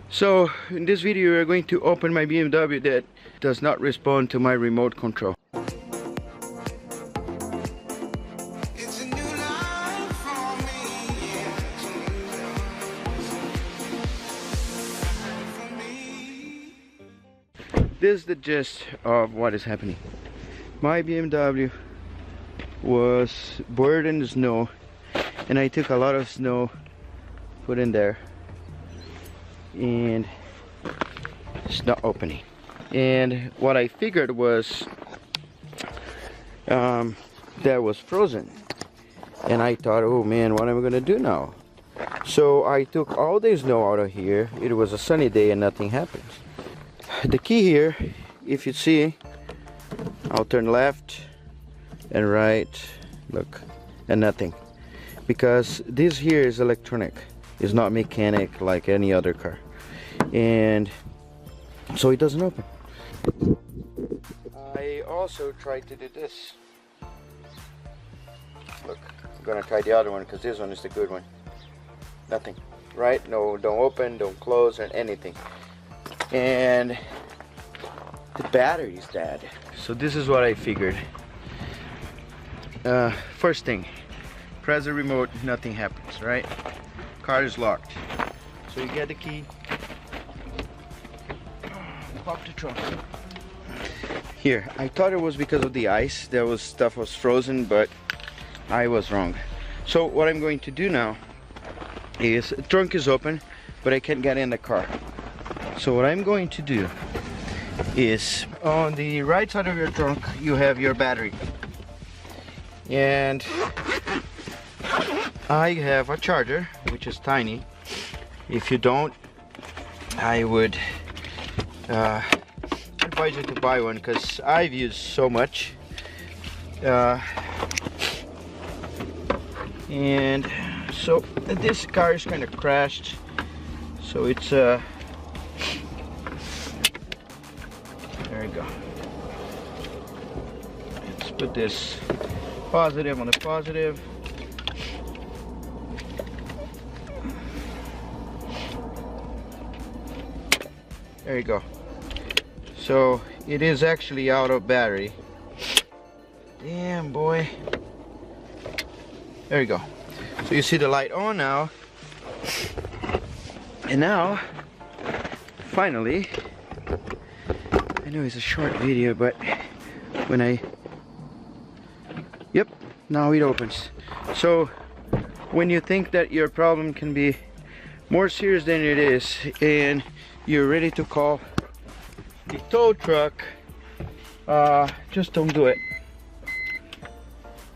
So in this video we're going to open my BMW that does not respond to my remote control. This is the gist of what is happening. My BMW was buried in the snow and I took a lot of snow, put in there, and it's not opening. And what I figured was that was frozen, and I thought, oh man, what am I gonna do now? So I took all the snow out of here. It was a sunny day and nothing happened. The key here, if you see, I'll turn left and right, look, and nothing, because this here is electronic. It's not mechanic like any other car, and so it doesn't open. I also tried to do this. Look, I'm gonna try the other one because this one is the good one. Nothing, right? No, don't open, don't close, or anything. And the battery is dead. So this is what I figured. First thing, press the remote, nothing happens, right? Car is locked. So you get the key, pop the trunk. Here, I thought it was because of the ice. Stuff was frozen, but I was wrong. So what I'm going to do now is, the trunk is open, but I can't get in the car. So what I'm going to do is, on the right side of your trunk you have your battery, and I have a charger which is tiny. If you don't, I would advise you to buy one, because I've used so much. And so this car is kind of crashed, so it's there we go. Let's put this positive on the positive. There you go. So it is actually out of battery. Damn, boy. There you go. So you see the light on now. And now, finally, I know it's a short video, but when yep, now it opens. So when you think that your problem can be more serious than it is, and you're ready to call the tow truck, just don't do it.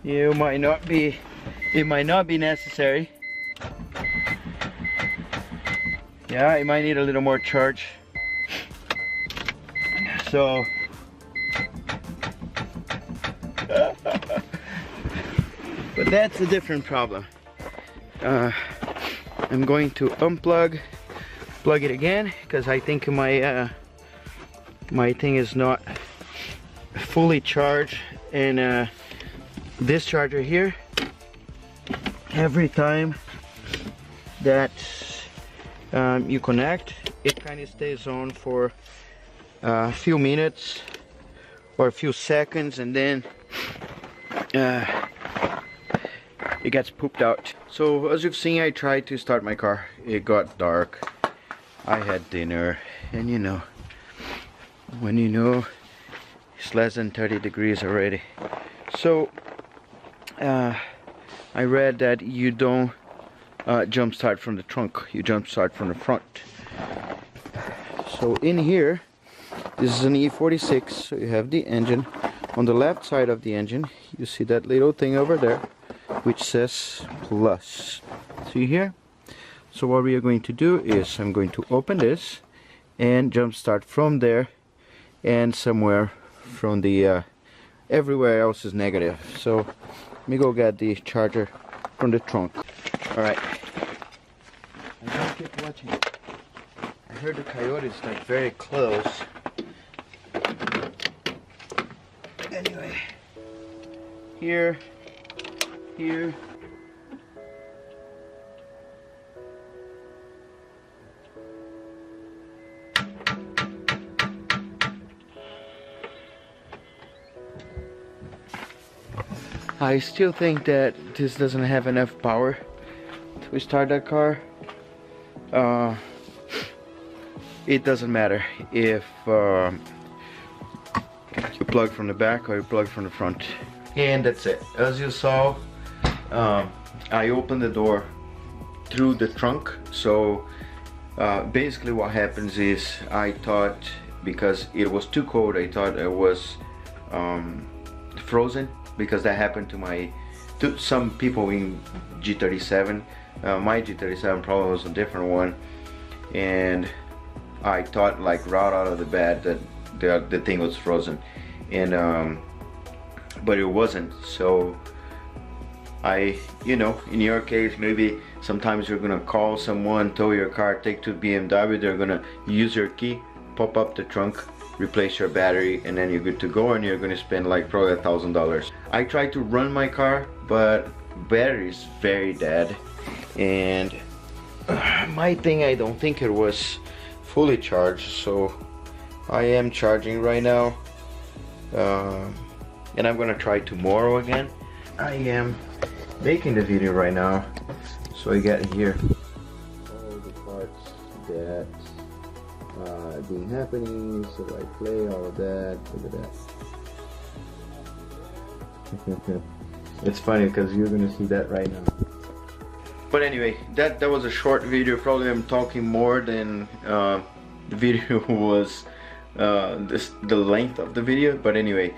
It might not be necessary. Yeah, it might need a little more charge. So but that's a different problem. I'm going to plug it again, because I think my my thing is not fully charged, and this charger here, every time that you connect, it kind of stays on for a few minutes or a few seconds, and then it gets pooped out. So as you've seen, I tried to start my car. It got dark. I had dinner, and you know, when you know it's less than 30 degrees already. So I read that you don't jump start from the trunk, you jump start from the front. So in here, this is an E46, so you have the engine. On the left side of the engine, you see that little thing over there, which says plus. See here? So what we are going to do is, I'm going to open this and jump start from there, and somewhere from the everywhere else is negative. So let me go get the charger from the trunk. Alright, I gotta keep watching. I heard the coyotes like very close. Anyway, here, I still think that this doesn't have enough power to start that car. It doesn't matter if you plug from the back or you plug from the front. And that's it. As you saw, I opened the door through the trunk. So basically what happens is, I thought because it was too cold, I thought it was frozen, because that happened to some people in G37. My G37 probably was a different one, and I thought like right out of the bat that the thing was frozen, and but it wasn't. So in your case, maybe sometimes you're gonna call someone, tow your car, take to BMW, they're gonna use your key, pop up the trunk, replace your battery, and then you're good to go, and you're gonna spend like probably $1,000. I tried to run my car, but battery is very dead, and my thing, I don't think it was fully charged, so I am charging right now, and I'm gonna try tomorrow again. I am making the video right now, so I got here all the parts that been happening, so I play all of that. Look at that. It's funny because you're gonna see that right now. But anyway, that was a short video. Probably I'm talking more than the video was the length of the video. But anyway,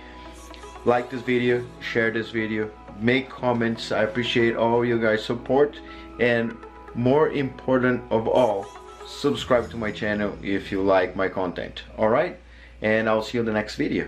like this video, share this video, make comments. I appreciate all you guys' support, and more important of all, subscribe to my channel if you like my content. Alright, and I'll see you in the next video.